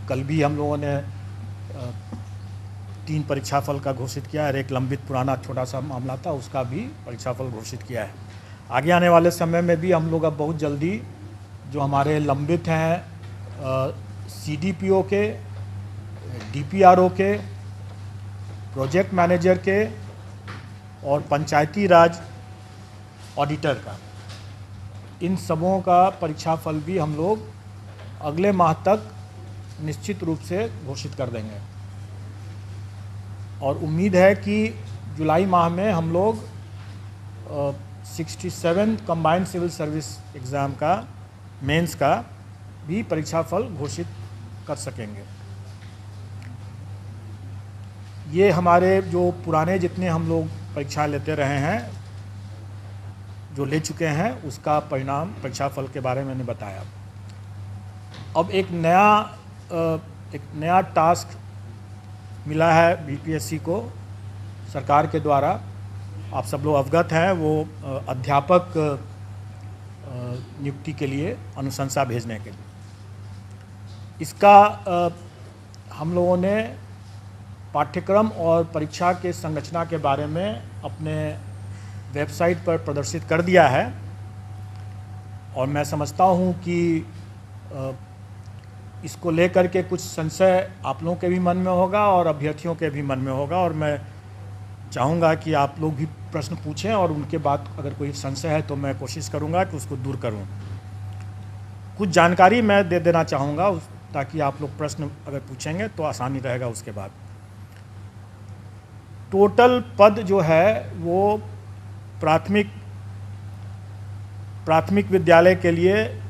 कल भी हम लोगों ने 3 परीक्षाफल का घोषित किया है। एक लंबित पुराना छोटा सा मामला था, उसका भी परीक्षाफल घोषित किया है। आगे आने वाले समय में भी हम लोग अब बहुत जल्दी जो हमारे लंबित हैं CDPO के, DPRO के, प्रोजेक्ट मैनेजर के और पंचायती राज ऑडिटर का, इन सबों का परीक्षाफल भी हम लोग अगले माह तक निश्चित रूप से घोषित कर देंगे। और उम्मीद है कि जुलाई माह में हम लोग 67 कंबाइंड सिविल सर्विस एग्ज़ाम का, मेंस का भी परीक्षाफल घोषित कर सकेंगे। ये हमारे जो पुराने जितने हम लोग परीक्षा लेते रहे हैं, जो ले चुके हैं, उसका परिणाम परीक्षाफल के बारे में मैंने बताया। अब एक नया टास्क मिला है BPSC को सरकार के द्वारा। आप सब लोग अवगत हैं, वो अध्यापक नियुक्ति के लिए अनुशंसा भेजने के लिए। इसका हम लोगों ने पाठ्यक्रम और परीक्षा के संरचना के बारे में अपने वेबसाइट पर प्रदर्शित कर दिया है। और मैं समझता हूँ कि इसको लेकर के कुछ संशय आप लोगों के भी मन में होगा और अभ्यर्थियों के भी मन में होगा, और मैं चाहूँगा कि आप लोग भी प्रश्न पूछें और उनके बाद अगर कोई संशय है तो मैं कोशिश करूँगा कि उसको दूर करूँ। कुछ जानकारी मैं दे देना चाहूँगा ताकि आप लोग प्रश्न अगर पूछेंगे तो आसानी रहेगा। उसके बाद टोटल पद जो है वो प्राथमिक विद्यालय के लिए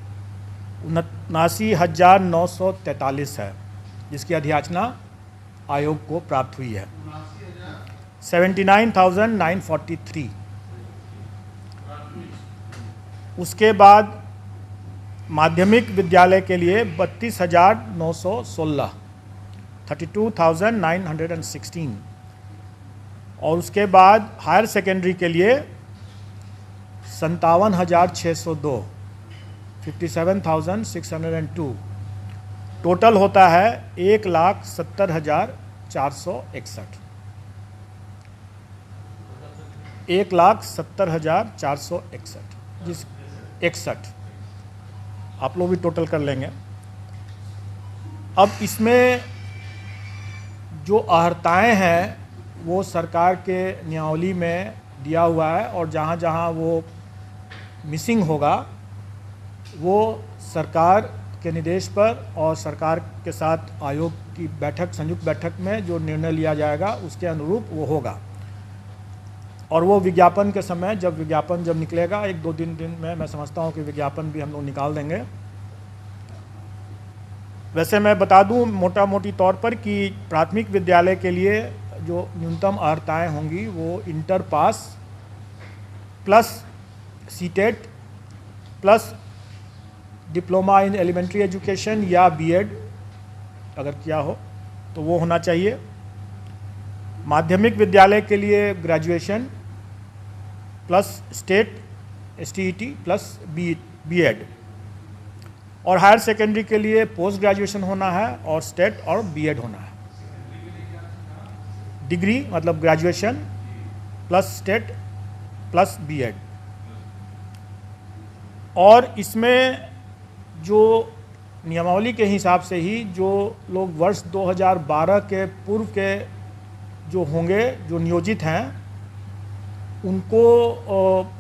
79,943 है, जिसकी अधियाचना आयोग को प्राप्त हुई है। 79,943। उसके बाद माध्यमिक विद्यालय के लिए 32,916, 32,916। और उसके बाद हायर सेकेंडरी के लिए 57,602, 57,602। टोटल होता है 1,70,461, 1,70,461, जिस 61 आप लोग भी टोटल कर लेंगे। अब इसमें जो अर्हताएँ हैं वो सरकार के नियमावली में दिया हुआ है, और जहाँ जहाँ वो मिसिंग होगा वो सरकार के निर्देश पर और सरकार के साथ आयोग की बैठक, संयुक्त बैठक में जो निर्णय लिया जाएगा उसके अनुरूप वो होगा। और वो विज्ञापन के समय जब निकलेगा 1-2 दिन में मैं समझता हूँ कि विज्ञापन भी हम लोग निकाल देंगे। वैसे मैं बता दूँ मोटा मोटी तौर पर कि प्राथमिक विद्यालय के लिए जो न्यूनतम अर्हताएँ होंगी वो inter pass plus CTET plus diploma in elementary education या BEd अगर किया हो तो वो होना चाहिए। माध्यमिक विद्यालय के लिए graduation plus state STET plus BEd, और हायर सेकेंडरी के लिए पोस्ट ग्रेजुएशन होना है और स्टेट और BEd होना है। डिग्री मतलब graduation plus state plus BEd। और इसमें जो नियमावली के हिसाब से ही जो लोग वर्ष 2012 के पूर्व के जो होंगे, जो नियोजित हैं, उनको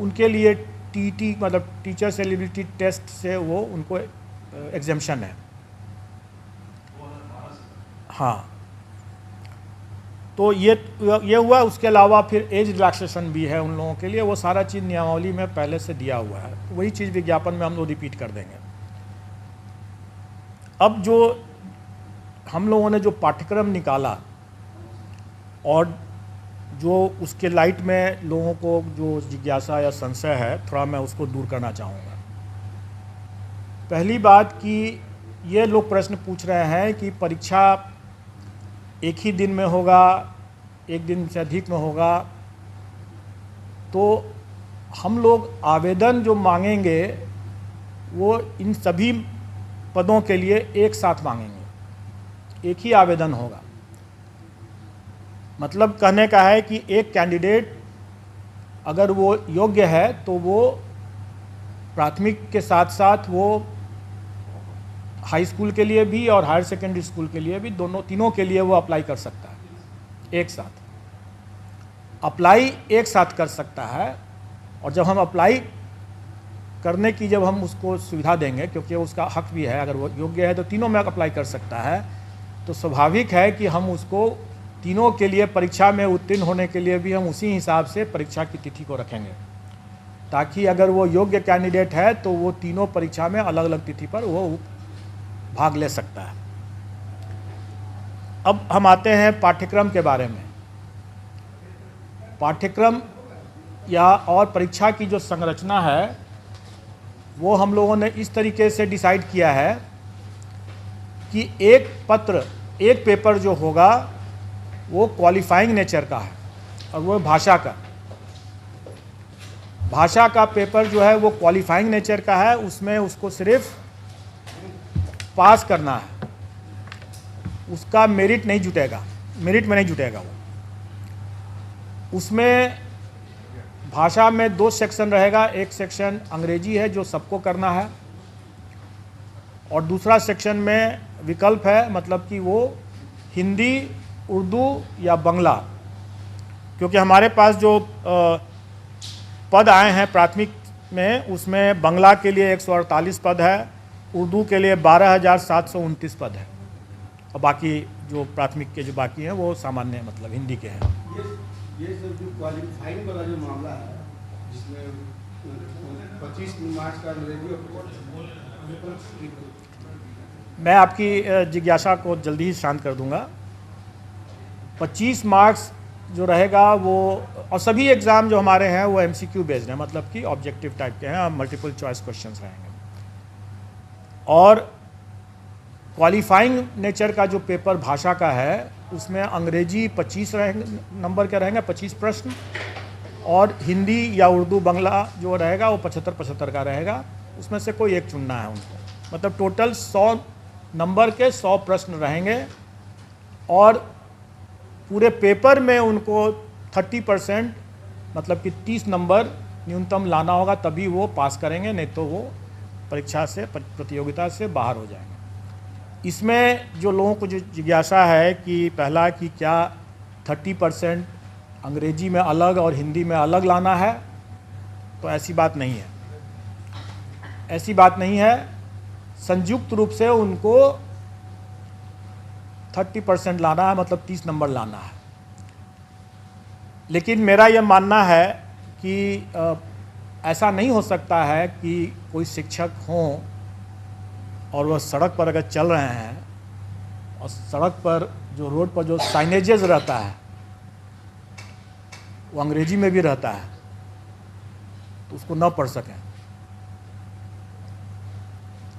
उनके लिए TET मतलब टीचर्स एलिजिबिलिटी टेस्ट से वो उनको एग्जेम्पशन है। हाँ, तो ये हुआ। उसके अलावा फिर एज रिलैक्सेशन भी है उन लोगों के लिए, वो सारा चीज़ नियमावली में पहले से दिया हुआ है। वही चीज़ विज्ञापन में हम लोग रिपीट कर देंगे। अब जो हम लोगों ने जो पाठ्यक्रम निकाला और जो उसके लाइट में लोगों को जो जिज्ञासा या संशय है, थोड़ा मैं उसको दूर करना चाहूँगा। पहली बात कि ये लोग प्रश्न पूछ रहे हैं कि परीक्षा एक ही दिन में होगा, एक दिन से अधिक में होगा, तो हम लोग आवेदन जो मांगेंगे वो इन सभी पदों के लिए एक साथ मांगेंगे। एक ही आवेदन होगा। मतलब कहने का है कि एक कैंडिडेट अगर वो योग्य है तो वो प्राथमिक के साथ साथ वो हाई स्कूल के लिए भी और हायर सेकेंडरी स्कूल के लिए भी, तीनों के लिए वो अप्लाई कर सकता है। एक साथ अप्लाई एक साथ कर सकता है। और जब हम अप्लाई करने की जब हम उसको सुविधा देंगे, क्योंकि उसका हक भी है, अगर वो योग्य है तो तीनों में अप्लाई कर सकता है, तो स्वाभाविक है कि हम उसको तीनों के लिए परीक्षा में उत्तीर्ण होने के लिए भी हम उसी हिसाब से परीक्षा की तिथि को रखेंगे, ताकि अगर वो योग्य कैंडिडेट है तो वो तीनों परीक्षा में अलग अलग तिथि पर वो भाग ले सकता है। अब हम आते हैं पाठ्यक्रम के बारे में। पाठ्यक्रम या और परीक्षा की जो संरचना है वो हम लोगों ने इस तरीके से डिसाइड किया है कि एक पेपर जो होगा वो क्वालिफाइंग नेचर का है और वो भाषा का पेपर जो है वो क्वालिफाइंग नेचर का है। उसमें उसको सिर्फ पास करना है, उसका मेरिट में नहीं जुटेगा वो। उसमें भाषा में 2 सेक्शन रहेगा। एक सेक्शन अंग्रेजी है जो सबको करना है, और दूसरा सेक्शन में विकल्प है, मतलब कि वो हिंदी, उर्दू या बांग्ला। क्योंकि हमारे पास जो पद आए हैं प्राथमिक में, उसमें बांग्ला के लिए 148 पद है, उर्दू के लिए 12,729 पद है, और बाकी जो प्राथमिक के जो बाकी हैं वो सामान्य मतलब हिंदी के हैं। ये सब जो क्वालिफाइंग वाला जो मामला है, जिसमें 25 मार्क्स का अंग्रेजी और मैं आपकी जिज्ञासा को जल्दी ही शांत कर दूंगा। 25 मार्क्स जो रहेगा वो, और सभी एग्ज़ाम जो हमारे हैं वो MCQ बेस्ड हैं, मतलब कि ऑब्जेक्टिव टाइप के हैं, मल्टीपल चॉइस क्वेश्चंस रहेंगे। और क्वालिफाइंग नेचर का जो पेपर भाषा का है उसमें अंग्रेजी 25 नंबर के रहेंगे, 25 प्रश्न, और हिंदी या उर्दू बांग्ला जो रहेगा वो 75-75 का रहेगा। उसमें से कोई एक चुनना है उनको। मतलब टोटल 100 नंबर के 100 प्रश्न रहेंगे, और पूरे पेपर में उनको 30% मतलब कि 30 नंबर न्यूनतम लाना होगा, तभी वो पास करेंगे, नहीं तो वो परीक्षा से, प्रतियोगिता से बाहर हो जाएंगे। इसमें जो लोगों को जो जिज्ञासा है कि पहला कि क्या 30% अंग्रेजी में अलग और हिंदी में अलग लाना है, तो ऐसी बात नहीं है। संयुक्त रूप से उनको 30% लाना है, मतलब 30 नंबर लाना है। लेकिन मेरा यह मानना है कि ऐसा नहीं हो सकता है कि कोई शिक्षक हों और वह सड़क पर अगर चल रहे हैं और सड़क पर जो रोड पर जो साइनेजेस रहता है वो अंग्रेजी में भी रहता है, तो उसको न पढ़ सकें,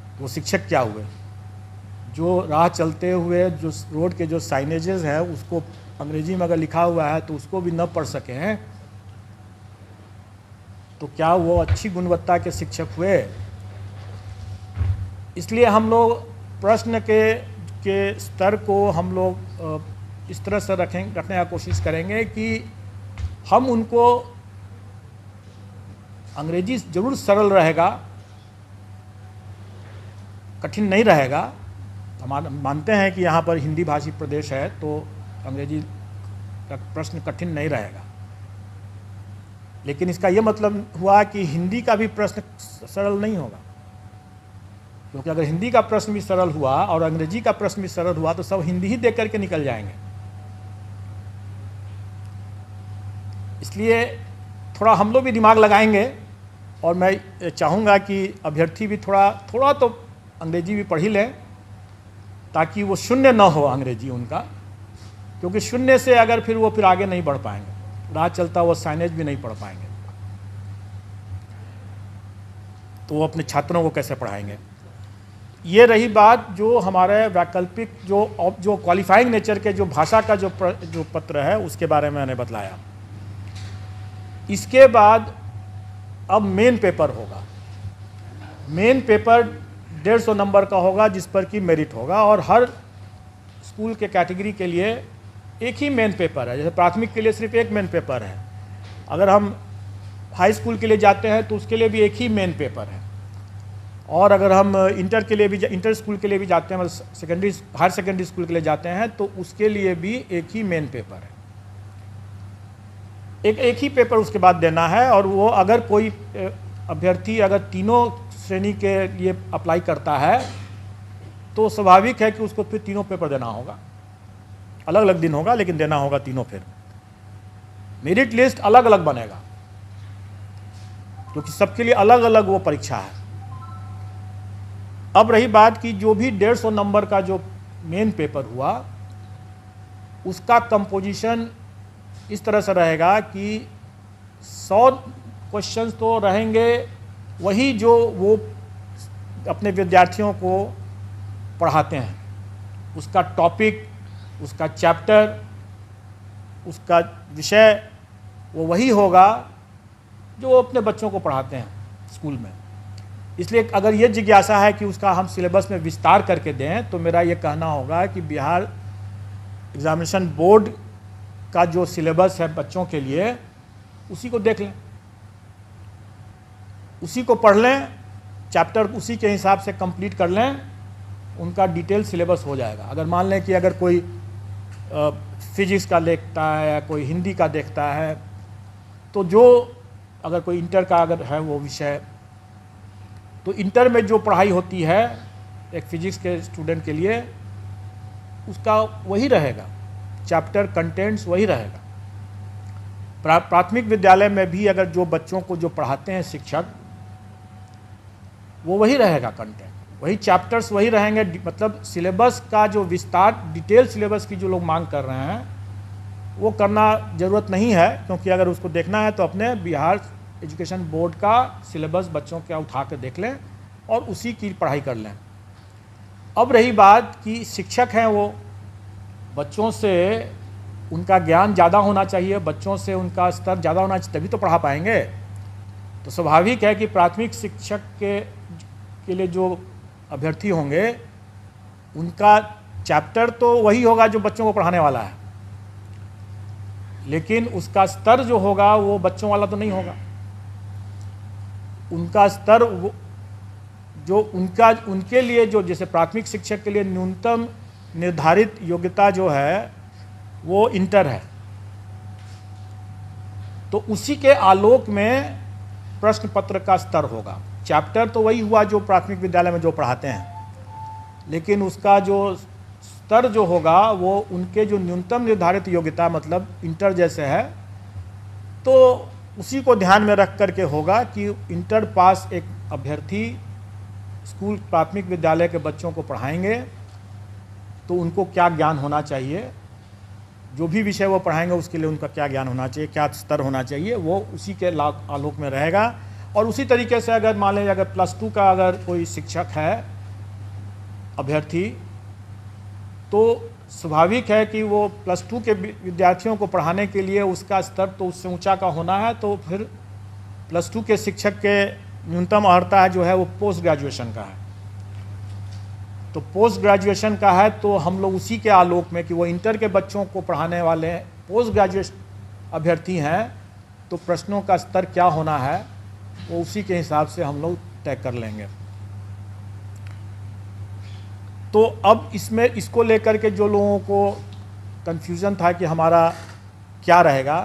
तो वो शिक्षक क्या हुए? जो राह चलते हुए जो रोड के जो साइनेजेस हैं उसको अंग्रेजी में अगर लिखा हुआ है तो उसको भी न पढ़ सकें, तो क्या वो अच्छी गुणवत्ता के शिक्षक हुए? इसलिए हम लोग प्रश्न के स्तर को हम लोग इस तरह से रखने का कोशिश करेंगे कि हम उनको, अंग्रेजी ज़रूर सरल रहेगा, कठिन नहीं रहेगा। हम मानते हैं कि यहाँ पर हिंदी भाषी प्रदेश है तो अंग्रेजी का प्रश्न कठिन नहीं रहेगा, लेकिन इसका यह मतलब हुआ कि हिंदी का भी प्रश्न सरल नहीं होगा, क्योंकि अगर हिंदी का प्रश्न भी सरल हुआ और अंग्रेजी का प्रश्न भी सरल हुआ तो सब हिंदी ही देख करके निकल जाएंगे। इसलिए थोड़ा हम लोग भी दिमाग लगाएंगे, और मैं चाहूँगा कि अभ्यर्थी भी थोड़ा तो अंग्रेजी भी पढ़ ही लें, ताकि वो शून्य न हो अंग्रेजी उनका, क्योंकि शून्य से अगर फिर वो आगे नहीं बढ़ पाएंगे, राह चलता वो साइनेज भी नहीं पढ़ पाएंगे, तो वो अपने छात्रों को कैसे पढ़ाएंगे। ये रही बात जो हमारे वैकल्पिक जो क्वालिफाइंग नेचर के जो भाषा का जो पत्र है उसके बारे में मैंने बतलाया। इसके बाद अब मेन पेपर होगा। मेन पेपर 150 नंबर का होगा, जिस पर कि मेरिट होगा, और हर स्कूल के कैटेगरी के लिए एक ही मेन पेपर है। जैसे प्राथमिक के लिए सिर्फ एक मेन पेपर है, अगर हम हाई स्कूल के लिए जाते हैं तो उसके लिए भी एक ही मेन पेपर है, और अगर हम इंटर के लिए भी इंटर स्कूल के लिए भी जाते हैं, मतलब हायर सेकेंडरी स्कूल के लिए जाते हैं तो उसके लिए भी एक ही मेन पेपर है। एक ही पेपर उसके बाद देना है, और वो अगर कोई अभ्यर्थी अगर तीनों श्रेणी के लिए अप्लाई करता है तो स्वाभाविक है कि उसको फिर तीनों पेपर देना होगा। अलग अलग दिन होगा लेकिन देना होगा तीनों। फिर मेरिट लिस्ट अलग अलग बनेगा क्योंकि सबके लिए अलग अलग वो परीक्षा है। अब रही बात कि जो भी 150 नंबर का जो मेन पेपर हुआ उसका कंपोजिशन इस तरह से रहेगा कि 100 क्वेश्चंस तो रहेंगे वही जो वो अपने विद्यार्थियों को पढ़ाते हैं, उसका टॉपिक, उसका चैप्टर, उसका विषय वो वही होगा जो वो अपने बच्चों को पढ़ाते हैं स्कूल में। इसलिए अगर ये जिज्ञासा है कि उसका हम सिलेबस में विस्तार करके दें तो मेरा ये कहना होगा कि बिहार एग्जामिनेशन बोर्ड का जो सिलेबस है बच्चों के लिए उसी को देख लें, उसी को पढ़ लें, चैप्टर उसी के हिसाब से कंप्लीट कर लें, उनका डिटेल सिलेबस हो जाएगा। अगर मान लें कि अगर कोई फिजिक्स का देखता है या कोई हिंदी का देखता है तो जो अगर कोई इंटर का अगर है वो विषय, तो इंटर में जो पढ़ाई होती है एक फिजिक्स के स्टूडेंट के लिए उसका वही रहेगा, चैप्टर कंटेंट्स वही रहेगा। प्राथमिक विद्यालय में भी अगर जो बच्चों को जो पढ़ाते हैं शिक्षक वो वही रहेगा, कंटेंट वही, चैप्टर्स वही रहेंगे। मतलब सिलेबस का जो विस्तार, डिटेल सिलेबस की जो लोग मांग कर रहे हैं वो करना ज़रूरत नहीं है, क्योंकि अगर उसको देखना है तो अपने बिहार एजुकेशन बोर्ड का सिलेबस बच्चों का उठा कर देख लें और उसी की पढ़ाई कर लें। अब रही बात कि शिक्षक हैं वो बच्चों से उनका ज्ञान ज़्यादा होना चाहिए, बच्चों से उनका स्तर ज़्यादा होना चाहिए, तभी तो पढ़ा पाएंगे। तो स्वाभाविक है कि प्राथमिक शिक्षक के लिए जो अभ्यर्थी होंगे उनका चैप्टर तो वही होगा जो बच्चों को पढ़ाने वाला है, लेकिन उसका स्तर जो होगा वो बच्चों वाला तो नहीं होगा। उनका स्तर जो उनके लिए जो जैसे प्राथमिक शिक्षक के लिए न्यूनतम निर्धारित योग्यता जो है वो इंटर है, तो उसी के आलोक में प्रश्न पत्र का स्तर होगा। चैप्टर तो वही हुआ जो प्राथमिक विद्यालय में जो पढ़ाते हैं, लेकिन उसका जो स्तर जो होगा वो उनके जो न्यूनतम निर्धारित योग्यता मतलब इंटर जैसे है, तो उसी को ध्यान में रख करके होगा कि इंटर पास एक अभ्यर्थी स्कूल प्राथमिक विद्यालय के बच्चों को पढ़ाएंगे तो उनको क्या ज्ञान होना चाहिए, जो भी विषय वो पढ़ाएंगे उसके लिए उनका क्या ज्ञान होना चाहिए, क्या स्तर होना चाहिए, वो उसी के आलोक में रहेगा। और उसी तरीके से अगर मान लीजिए अगर +2 का अगर कोई शिक्षक है अभ्यर्थी, तो स्वाभाविक है कि वो +2 के विद्यार्थियों को पढ़ाने के लिए उसका स्तर तो उससे ऊंचा का होना है, तो फिर +2 के शिक्षक के न्यूनतम अर्हता है जो है वो पोस्ट ग्रेजुएशन का है। तो पोस्ट ग्रेजुएशन का है तो हम लोग उसी के आलोक में कि वो इंटर के बच्चों को पढ़ाने वाले पोस्ट ग्रेजुएट अभ्यर्थी हैं, तो प्रश्नों का स्तर क्या होना है वो उसी के हिसाब से हम लोग तय कर लेंगे। तो अब इसमें इसको लेकर के जो लोगों को कन्फ्यूज़न था कि हमारा क्या रहेगा,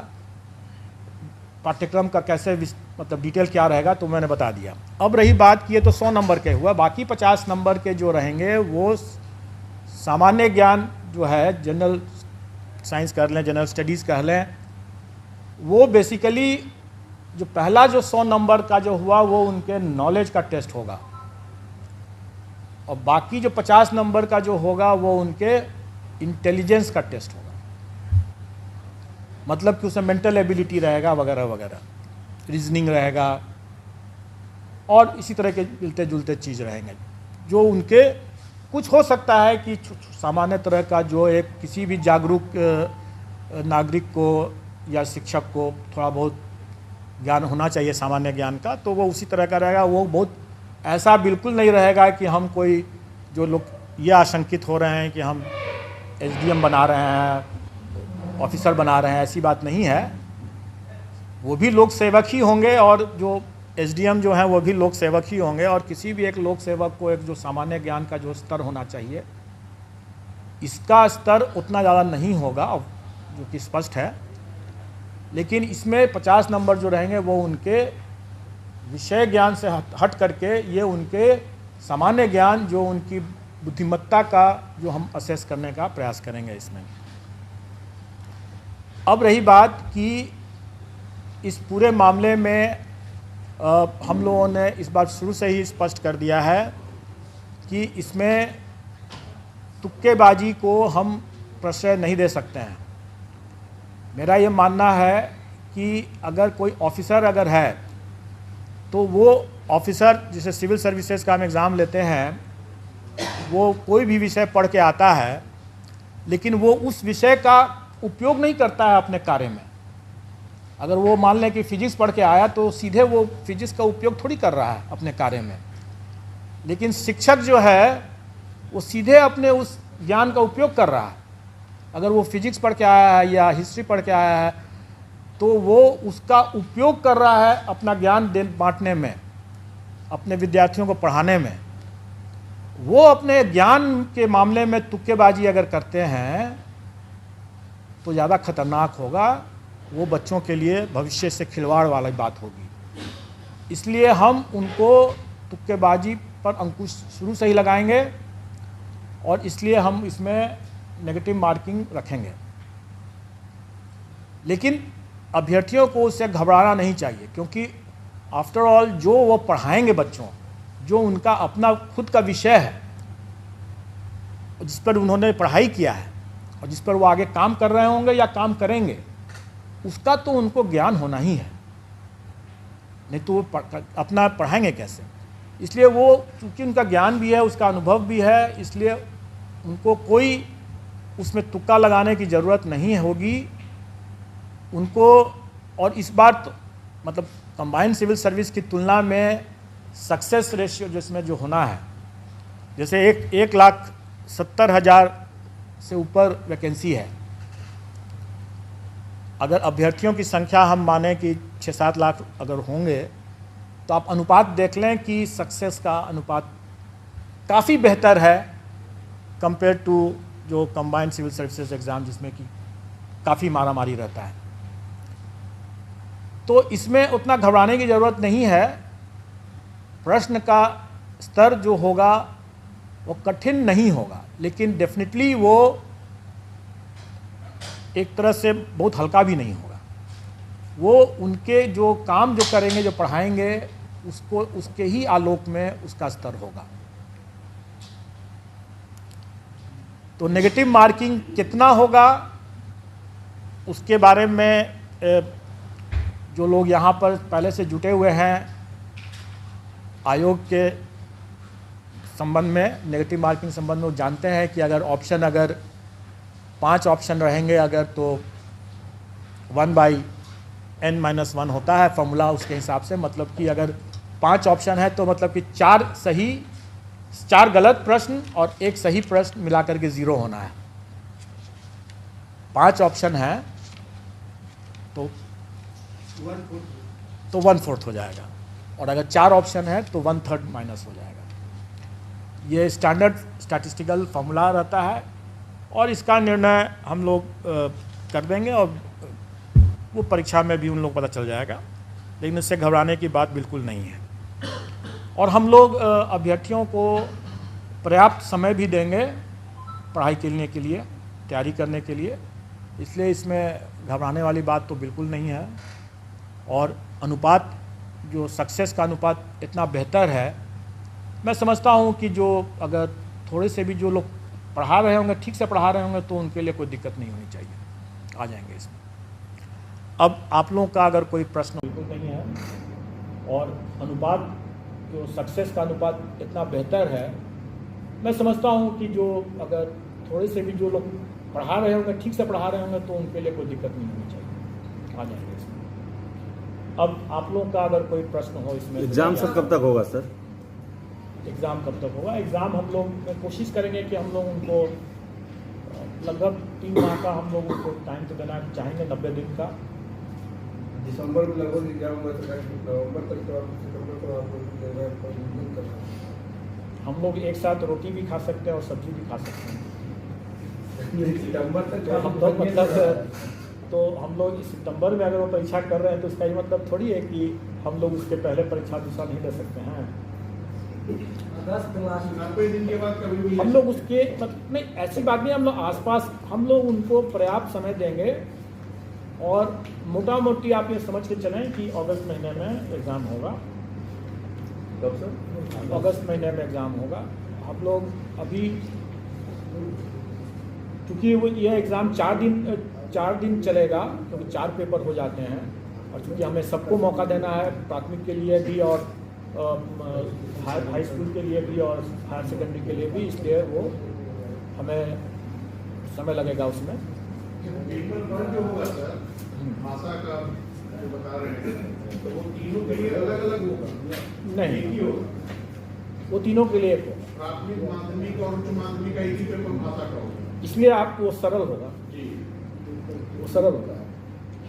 पाठ्यक्रम का कैसे मतलब डिटेल क्या रहेगा, तो मैंने बता दिया। अब रही बात कि ये तो 100 नंबर के हुआ, बाकी 50 नंबर के जो रहेंगे वो सामान्य ज्ञान जो है, जनरल साइंस कर लें, जनरल स्टडीज़ कह लें, वो बेसिकली जो पहला जो 100 नंबर का जो हुआ वो उनके नॉलेज का टेस्ट होगा, और बाकी जो 50 नंबर का जो होगा वो उनके इंटेलिजेंस का टेस्ट होगा। मतलब कि उसमें मेंटल एबिलिटी रहेगा वगैरह वगैरह, रीजनिंग रहेगा और इसी तरह के मिलते जुलते चीज़ रहेंगे, जो उनके कुछ हो सकता है कि सामान्य तरह का जो एक किसी भी जागरूक नागरिक को या शिक्षक को थोड़ा बहुत ज्ञान होना चाहिए सामान्य ज्ञान का, तो वो उसी तरह का रहेगा। वो बहुत ऐसा बिल्कुल नहीं रहेगा कि हम कोई जो लोग ये आशंकित हो रहे हैं कि हम एसडीएम बना रहे हैं, ऑफिसर बना रहे हैं, ऐसी बात नहीं है। वो भी लोक सेवक ही होंगे और जो एसडीएम जो हैं वो भी लोक सेवक ही होंगे। और किसी भी एक लोक सेवक को एक जो सामान्य ज्ञान का जो स्तर होना चाहिए, इसका स्तर उतना ज़्यादा नहीं होगा, जो कि स्पष्ट है। लेकिन इसमें 50 नंबर जो रहेंगे वो उनके विषय ज्ञान से हट करके ये उनके सामान्य ज्ञान, जो उनकी बुद्धिमत्ता का जो हम असेस करने का प्रयास करेंगे इसमें। अब रही बात कि इस पूरे मामले में हम लोगों ने इस बात शुरू से ही स्पष्ट कर दिया है कि इसमें तुक्केबाजी को हम प्रश्रय नहीं दे सकते हैं। मेरा ये मानना है कि अगर कोई ऑफिसर अगर है तो वो ऑफिसर, जिसे सिविल सर्विसेज का हम एग्ज़ाम लेते हैं, वो कोई भी विषय पढ़ के आता है, लेकिन वो उस विषय का उपयोग नहीं करता है अपने कार्य में। अगर वो मान लें कि फिजिक्स पढ़ के आया तो सीधे वो फिजिक्स का उपयोग थोड़ी कर रहा है अपने कार्य में। लेकिन शिक्षक जो है वो सीधे अपने उस ज्ञान का उपयोग कर रहा है। अगर वो फिजिक्स पढ़ के आया है या हिस्ट्री पढ़ के आया है तो वो उसका उपयोग कर रहा है अपना ज्ञान बांटने में, अपने विद्यार्थियों को पढ़ाने में। वो अपने ज्ञान के मामले में तुक्केबाजी अगर करते हैं तो ज़्यादा खतरनाक होगा, वो बच्चों के लिए भविष्य से खिलवाड़ वाली बात होगी। इसलिए हम उनको तुक्केबाजी पर अंकुश शुरू से ही लगाएंगे और इसलिए हम इसमें नेगेटिव मार्किंग रखेंगे। लेकिन अभ्यर्थियों को उससे घबराना नहीं चाहिए, क्योंकि आफ्टर ऑल जो वो पढ़ाएंगे बच्चों, जो उनका अपना खुद का विषय है, जिस पर उन्होंने पढ़ाई किया है और जिस पर वो आगे काम कर रहे होंगे या काम करेंगे, उसका तो उनको ज्ञान होना ही है, नहीं तो वो अपना पढ़ाएंगे कैसे। इसलिए वो चूँकि उनका ज्ञान भी है, उसका अनुभव भी है, इसलिए उनको कोई उसमें तुक्का लगाने की ज़रूरत नहीं होगी उनको। और इस बार तो मतलब कंबाइंड सिविल सर्विस की तुलना में सक्सेस रेशियो जिसमें जो होना है, जैसे 1,70,000 से ऊपर वैकेंसी है। अगर अभ्यर्थियों की संख्या हम माने कि 6-7 लाख अगर होंगे तो आप अनुपात देख लें कि सक्सेस का अनुपात काफ़ी बेहतर है कंपेयर टू जो कंबाइंड सिविल सर्विसेज एग्ज़ाम, जिसमें कि काफ़ी मारामारी रहता है। तो इसमें उतना घबराने की ज़रूरत नहीं है। प्रश्न का स्तर जो होगा वो कठिन नहीं होगा, लेकिन डेफिनेटली वो एक तरह से बहुत हल्का भी नहीं होगा। वो उनके जो काम जो करेंगे, जो पढ़ाएंगे, उसको उसके ही आलोक में उसका स्तर होगा। तो नेगेटिव मार्किंग कितना होगा उसके बारे में जो लोग यहाँ पर पहले से जुटे हुए हैं आयोग के संबंध में, नेगेटिव मार्किंग संबंध में, वो जानते हैं कि अगर 5 ऑप्शन रहेंगे अगर, तो 1/n-1 होता है फॉर्मूला उसके हिसाब से। मतलब कि अगर 5 ऑप्शन है तो मतलब कि 4 गलत प्रश्न और 1 सही प्रश्न मिलाकर के 0 होना है। 5 ऑप्शन है तो 1/4 हो जाएगा, और अगर 4 ऑप्शन है तो 1/3 माइनस हो जाएगा। ये स्टैंडर्ड स्टैटिस्टिकल फार्मूला रहता है और इसका निर्णय हम लोग कर देंगे और वो परीक्षा में भी उन लोग पता चल जाएगा। लेकिन इससे घबराने की बात बिल्कुल नहीं है। और हम लोग अभ्यर्थियों को पर्याप्त समय भी देंगे पढ़ाई के लिए, तैयारी करने के लिए। इसलिए इसमें घबराने वाली बात तो बिल्कुल नहीं है। और अनुपात, जो सक्सेस का अनुपात इतना बेहतर है, मैं समझता हूँ कि जो अगर थोड़े से भी जो लोग पढ़ा रहे होंगे, ठीक से पढ़ा रहे होंगे, तो उनके लिए कोई दिक्कत नहीं होनी चाहिए, आ जाएंगे इसमें। अब आप लोगों का अगर कोई प्रश्न बिल्कुल नहीं है, और अनुपात जो सक्सेस का अनुपात इतना बेहतर है, मैं समझता हूँ कि जो अगर थोड़े से भी जो लोग पढ़ा रहे होंगे, ठीक से पढ़ा रहे होंगे, तो उनके लिए कोई दिक्कत नहीं होनी चाहिए, आ जाएंगे इसमें। अब आप लोगों का अगर कोई प्रश्न हो इसमें। एग्ज़ाम सर कब तक होगा सर? एग्ज़ाम कब तक होगा? एग्ज़ाम हम लोग कोशिश करेंगे कि हम लोग उनको लगभग 3 माह का हम लोग उनको टाइम तो देना चाहेंगे, 90 दिन का। दिसंबर में लगभग एग्जाम हुआ था, नवंबर तक तो आप सितंबर को आप लोग दे रहे हैं, पर करना हम लोग एक साथ रोटी भी खा सकते हैं और सब्जी भी खा सकते हैं। सितंबर तक तो हम लोग मतलब तो हम लोग इस सितंबर में अगर वो परीक्षा कर रहे हैं तो इसका ये मतलब थोड़ी है कि हम लोग उसके पहले परीक्षा दूसरा नहीं दे सकते हैं। 90 दिन के बाद कभी भी हम लोग उसके मतलब नहीं, ऐसी बात नहीं, हम लोग आसपास हम लोग उनको पर्याप्त समय देंगे और मोटा मोटी आप ये समझ के चलें कि अगस्त महीने में एग्ज़ाम होगा। कब सर? अगस्त महीने में एग्ज़ाम होगा। हम लोग अभी क्योंकि वो ये एग्ज़ाम 4 दिन चलेगा, क्योंकि 4 पेपर हो जाते हैं और चूँकि हमें सबको मौका देना है, प्राथमिक के लिए भी और हाई स्कूल के लिए भी और हायर सेकेंडरी के लिए भी, इसलिए वो हमें समय लगेगा उसमें। पेपर 1 जो होगा सर, भाषा का जो बता रहे हैं, तो वो तीनों के लिए अलग अलग होगा? नहीं, एक ही होगा? वो तीनों के लिए एक होगा, प्राथमिक, माध्यमिक और उच्च माध्यमिक का एक ही पेपर भाषा का होगा। इसलिए आपको वो सरल होगा, जी, वो सरल होगा।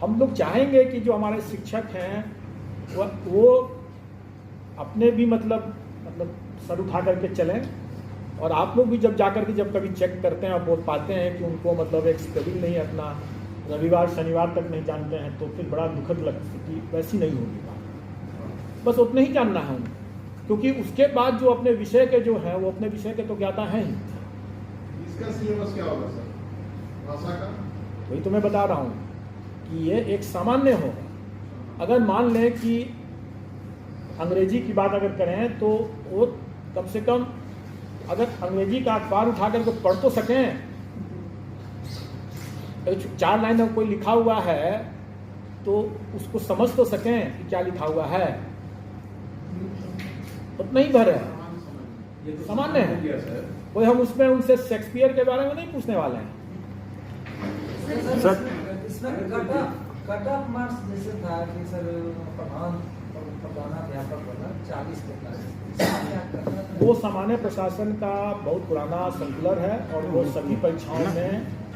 हम लोग चाहेंगे कि जो हमारे शिक्षक हैं वो अपने भी मतलब सर उठा करके चलें, और आप लोग भी जब जाकर के जब कभी चेक करते हैं और बोल पाते हैं कि उनको मतलब एक स्केड्यूल नहीं अपना रविवार शनिवार तक नहीं जानते हैं, तो फिर बड़ा दुखद स्थिति वैसी नहीं होगी बात। बस उतना ही जानना है उनको, क्योंकि उसके बाद जो अपने विषय के जो हैं वो अपने विषय के तो ज्ञाता हैं ही। इसका सिलेबस क्या होगा सर भाषा का? वही तो मैं बता रहा हूँ कि ये एक सामान्य होगा। अगर मान लें कि अंग्रेजी की बात अगर करें तो वो कम से कम अगर अंग्रेजी का अखबार उठा करके पढ़ तो सकें, 4 लाइन में कोई लिखा हुआ है तो उसको समझ तो सकें कि क्या लिखा हुआ है, उतना ही भर है, सामान्य है। कोई हम उसमें उनसे शेक्सपियर के बारे में नहीं पूछने वाले हैं। सर इसमें कट ऑफ मार्क्स जैसे था कि सर प्रधानाध्यापक वाला 40 के क्लास, वो सामान्य प्रशासन का बहुत पुराना सर्कुलर है और वो सभी परीक्षाओं में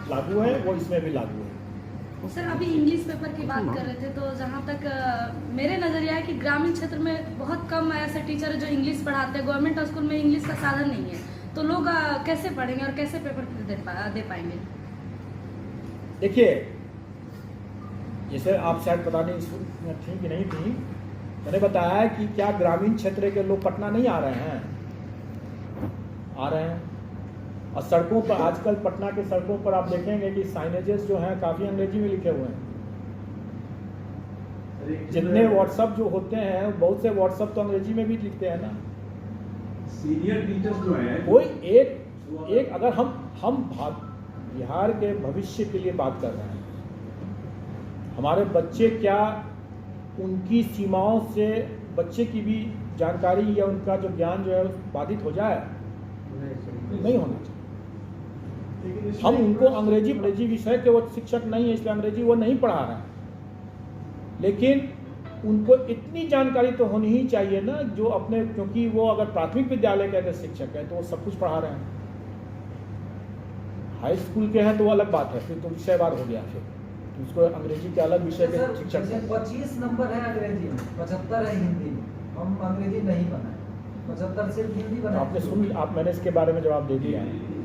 लागू है, वो इसमें भी लागू है। सर अभी इंग्लिश पेपर की बात कर रहे थे, तो जहाँ तक मेरे नज़रिया है कि ग्रामीण क्षेत्र में बहुत कम ऐसे टीचर है जो इंग्लिश पढ़ाते हैं। गवर्नमेंट स्कूल में इंग्लिश का साधन नहीं है, तो लोग कैसे पढ़ेंगे और कैसे पेपर दे पाएंगे? देखिए, जैसे आप शायद पता नहीं थी कि नहीं थी, मैंने बताया कि क्या ग्रामीण क्षेत्र के लोग पटना नहीं आ रहे हैं? आ रहे हैं। और सड़कों पर आजकल पटना के सड़कों पर आप देखेंगे कि साइनेजेस जो हैं काफ़ी अंग्रेजी में लिखे हुए हैं। जितने व्हाट्सअप जो होते हैं, बहुत से व्हाट्सअप तो अंग्रेजी में भी लिखते हैं ना। सीनियर टीचर्स जो हैं, कोई एक अगर हम बिहार के भविष्य के लिए बात कर रहे हैं, हमारे बच्चे क्या उनकी सीमाओं से बच्चे की भी जानकारी या उनका जो ज्ञान जो है बाधित हो जाए? नहीं होना चाहिए। हम उनको अंग्रेजी विषय के वो शिक्षक नहीं है, इसलिए अंग्रेजी वो नहीं पढ़ा रहे हैं, लेकिन उनको इतनी जानकारी तो होनी ही चाहिए ना, जो अपने, क्योंकि वो अगर प्राथमिक विद्यालय के अगर शिक्षक है तो वो सब कुछ पढ़ा रहे हैं। हाई स्कूल के हैं तो वो अलग बात है, फिर तो विषयवार हो गया, फिर उसको अंग्रेजी के अलग विषय के शिक्षक हैं। 25 नंबर है अंग्रेजी में, 75 है हिंदी में। हम अंग्रेजी नहीं बनाए, 75 सिर्फ हिंदी बनाए। आपने सुन, मैंने इसके बारे में जवाब दे दिया है,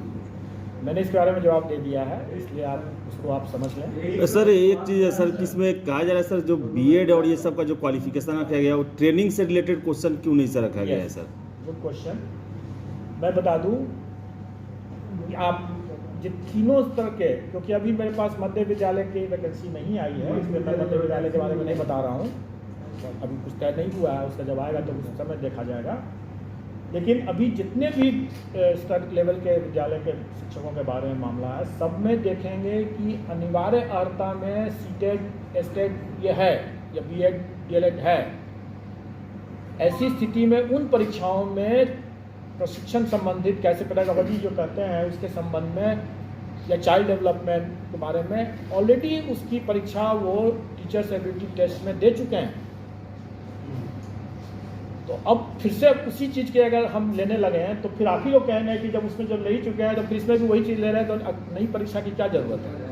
मैंने इसके बारे में जवाब दे दिया है, इसलिए आप उसको आप समझ लें। सर एक चीज़ है सर, किसमें कहा जा रहा है सर, जो बीएड और ये सब का जो क्वालिफिकेशन रखा गया वो ट्रेनिंग से रिलेटेड क्वेश्चन क्यों नहीं सर रखा गया है सर? Good question. मैं बता दूं कि आप तीनों स्तर के, क्योंकि अभी मेरे पास मध्य विद्यालय की वैकेंसी नहीं आई है, इसलिए मैं मध्य विद्यालय के बारे में नहीं बता रहा हूँ, अभी कुछ तय नहीं हुआ है, उसका जब आएगा तो उस समय देखा जाएगा। लेकिन अभी जितने भी स्तर लेवल के विद्यालय के शिक्षकों के बारे में मामला है, सब में देखेंगे कि अनिवार्य अर्हता में सीटेट एस्टेट ये है या बीएड डीएलएड है। ऐसी स्थिति में उन परीक्षाओं में प्रशिक्षण संबंधित कैसे पेडागोजी जो कहते हैं उसके संबंध में या चाइल्ड डेवलपमेंट के बारे में ऑलरेडी उसकी परीक्षा वो टीचर्स एबिलिटी टेस्ट में दे चुके हैं। तो अब फिर से उसी चीज़ के अगर हम लेने लगे हैं तो फिर आप ही लोग कहेंगे कि जब उसमें जब ले ही चुके हैं तो फिर इसमें भी वही चीज़ ले रहे हैं, तो नई परीक्षा की क्या ज़रूरत है?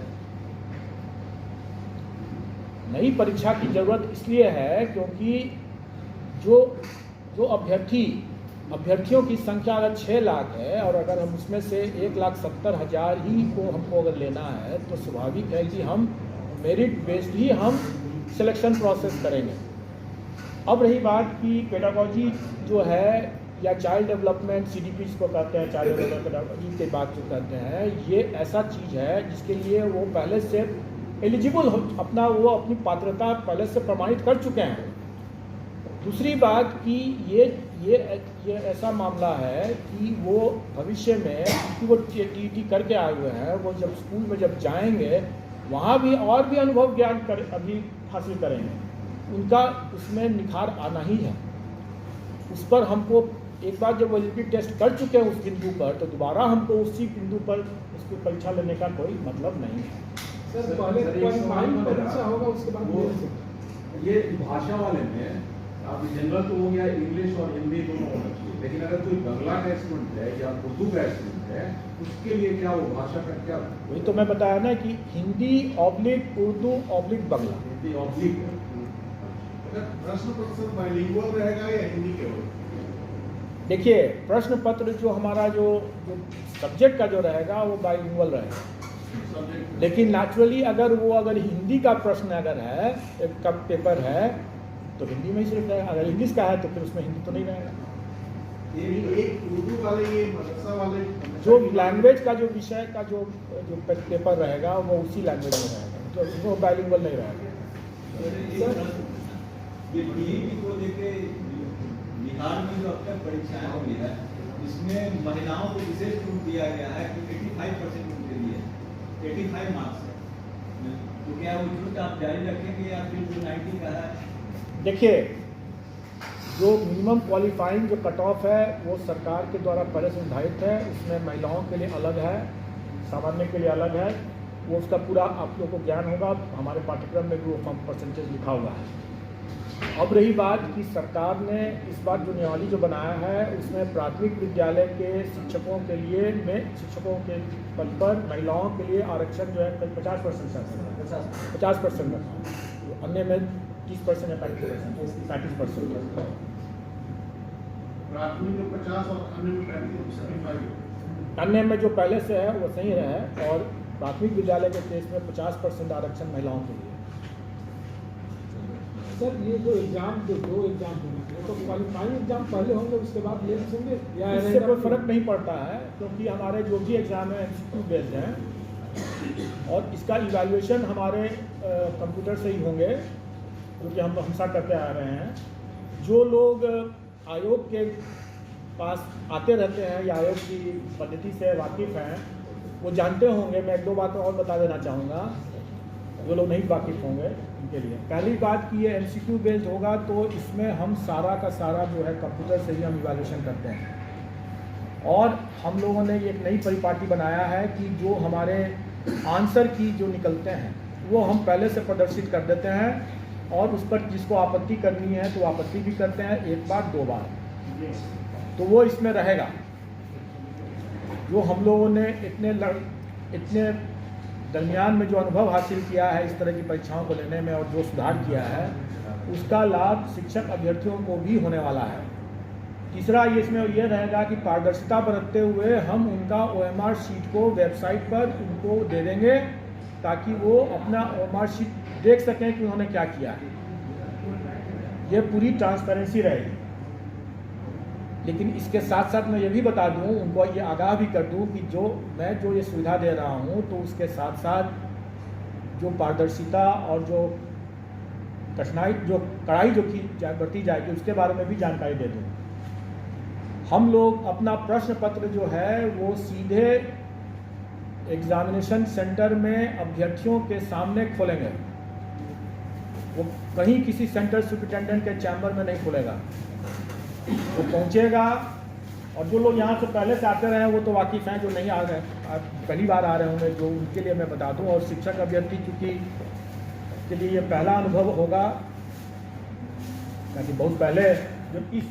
नई परीक्षा की ज़रूरत इसलिए है क्योंकि जो अभ्यर्थियों की संख्या अगर 6 लाख है और अगर हम उसमें से 1,70,000 ही को हमको अगर लेना है तो स्वाभाविक है कि हम मेरिट बेस्ड ही हम सिलेक्शन प्रोसेस करेंगे। अब रही बात कि पेडागोजी जो है या चाइल्ड डेवलपमेंट CDP जिसको कहते हैं, चाइल्ड डेवलपमेंट पेडागोजी की बात जो करते हैं, ये ऐसा चीज़ है जिसके लिए वो पहले से एलिजिबल हो, अपनी पात्रता पहले से प्रमाणित कर चुके हैं। दूसरी बात कि ये ऐसा मामला है कि वो भविष्य में कि वो TET करके आए हुए हैं, वो जब स्कूल में जब जाएंगे वहाँ भी और भी अनुभव ज्ञान अभी हासिल करेंगे, उनका उसमें निखार आना ही है। उस पर हमको एक बार जब एलिजिबिलिटी टेस्ट कर चुके हैं उस बिंदु पर, तो दोबारा हमको उसी बिंदु पर उसकी परीक्षा लेने का कोई मतलब नहीं है। सर पहले क्वालिफाइंग परीक्षा होगा, उसके बाद ये भाषा वाले में आप जनरल तो हो गया, इंग्लिश और हिंदी दोनों होना चाहिए, लेकिन अगर कोई बांग्ला का स्टूडेंट है या उर्दू का स्टूडेंट है, उसके लिए क्या वो भाषा का क्या? वही तो मैं बताया ना कि Hindi oblique Urdu oblique Bangla. Hindi oblique प्रश्न पत्र बाइलिंगुअल रहेगा या हिंदी केवल? देखिए, प्रश्न पत्र जो हमारा जो सब्जेक्ट का जो रहेगा वो बाइलिंगुअल रहेगा, लेकिन नेचुरली अगर हिंदी का प्रश्न अगर है, एक का पेपर है तो हिंदी में ही सिर्फ रहेगा। अगर इंग्लिश का है तो फिर उसमें हिंदी तो नहीं रहेगा। ये एक उर्दू वाले, ये मदरसा वाले जो लैंग्वेज का जो विषय का जो पेपर रहेगा वो उसी लैंग्वेज में रहेगा, तो वो बाइलिंगुअल नहीं रहेगा। ये DET को लेके बिहार में जो अब तक परीक्षाएं हुई है, इसमें महिलाओं को विशेष छूट दिया गया है कि 85% उनके लिए 85 मार्क्स है, तो क्या वो छूट आप जारी रखेंगे या फिर जो 90 का है? देखिए, जो मिनिमम क्वालिफाइंग जो कट ऑफ है वो सरकार के द्वारा पहले से निर्धारित है। उसमें महिलाओं के लिए अलग है, सामान्य के लिए अलग है। वो उसका पूरा आप लोगों को ज्ञान होगा, हमारे पाठ्यक्रम में भी वो परसेंटेज लिखा हुआ है। अब रही बात कि सरकार ने इस बार जो नियमावली जो बनाया है उसमें प्राथमिक विद्यालय के शिक्षकों के लिए शिक्षकों के पद पर महिलाओं के लिए आरक्षण जो है 50% है, 50% है, अन्य में 30% या 35%। प्राथमिक में 50 और अन्य में 35। अन्य में जो पहले से है वो सही है, और प्राथमिक विद्यालय के केस में 50% आरक्षण महिलाओं के लिए। सर ये जो एग्जाम दो एग्जाम होंगे तो क्वालिफाइंग एग्जाम पहले होंगे उसके बाद ले होंगे या इससे कोई फर्क नहीं पड़ता है, क्योंकि हमारे जो भी एग्जाम है MCQ बेस्ड हैं और इसका इवैल्यूएशन हमारे कंप्यूटर से ही होंगे, क्योंकि हम हमेशा करते आ रहे हैं। जो लोग आयोग के पास आते रहते हैं या आयोग की पद्धति से वाकिफ़ हैं वो जानते होंगे। मैं 1-2 बातें और बता देना चाहूँगा जो लोग नहीं वाकिफ़ होंगे उनके लिए। पहली बात कि ये MCQ बेस्ड होगा तो इसमें हम सारा का सारा जो है कंप्यूटर से ही हम इवैल्यूएशन करते हैं, और हम लोगों ने एक नई परिपाटी बनाया है कि जो हमारे आंसर की जो निकलते हैं वो हम पहले से प्रदर्शित कर देते हैं, और उस पर जिसको आपत्ति करनी है तो आपत्ति भी करते हैं 1 बार 2 बार, तो वो इसमें रहेगा। जो हम लोगों ने इतने दरमियान में जो अनुभव हासिल किया है इस तरह की परीक्षाओं को लेने में और जो सुधार किया है उसका लाभ शिक्षक अभ्यर्थियों को भी होने वाला है। तीसरा ये इसमें ये रहेगा कि पारदर्शिता बरतते हुए हम उनका OMR शीट को वेबसाइट पर उनको दे देंगे ताकि वो अपना OMR शीट देख सकें कि उन्होंने क्या किया है। ये पूरी ट्रांसपेरेंसी रहेगी। लेकिन इसके साथ साथ मैं ये भी बता दूं, उनको ये आगाह भी कर दूं कि मैं जो ये सुविधा दे रहा हूं तो उसके साथ साथ जो पारदर्शिता और जो कड़ाई जो की बरती जाएगी उसके बारे में भी जानकारी दे दूं। हम लोग अपना प्रश्न पत्र जो है वो सीधे एग्जामिनेशन सेंटर में अभ्यर्थियों के सामने खोलेंगे, वो कहीं किसी सेंटर सुपरिटेंडेंट के चैम्बर में नहीं खोलेगा। वो पहुंचेगा, और जो लोग यहाँ से पहले से आते रहे हैं वो तो वाकिफ़ हैं, जो नहीं आ रहे पहली बार आ रहे होंगे जो उनके लिए मैं बता दूं। और शिक्षक अभ्यर्थी चूँकि के लिए ये पहला अनुभव होगा, ताकि बहुत पहले जब इस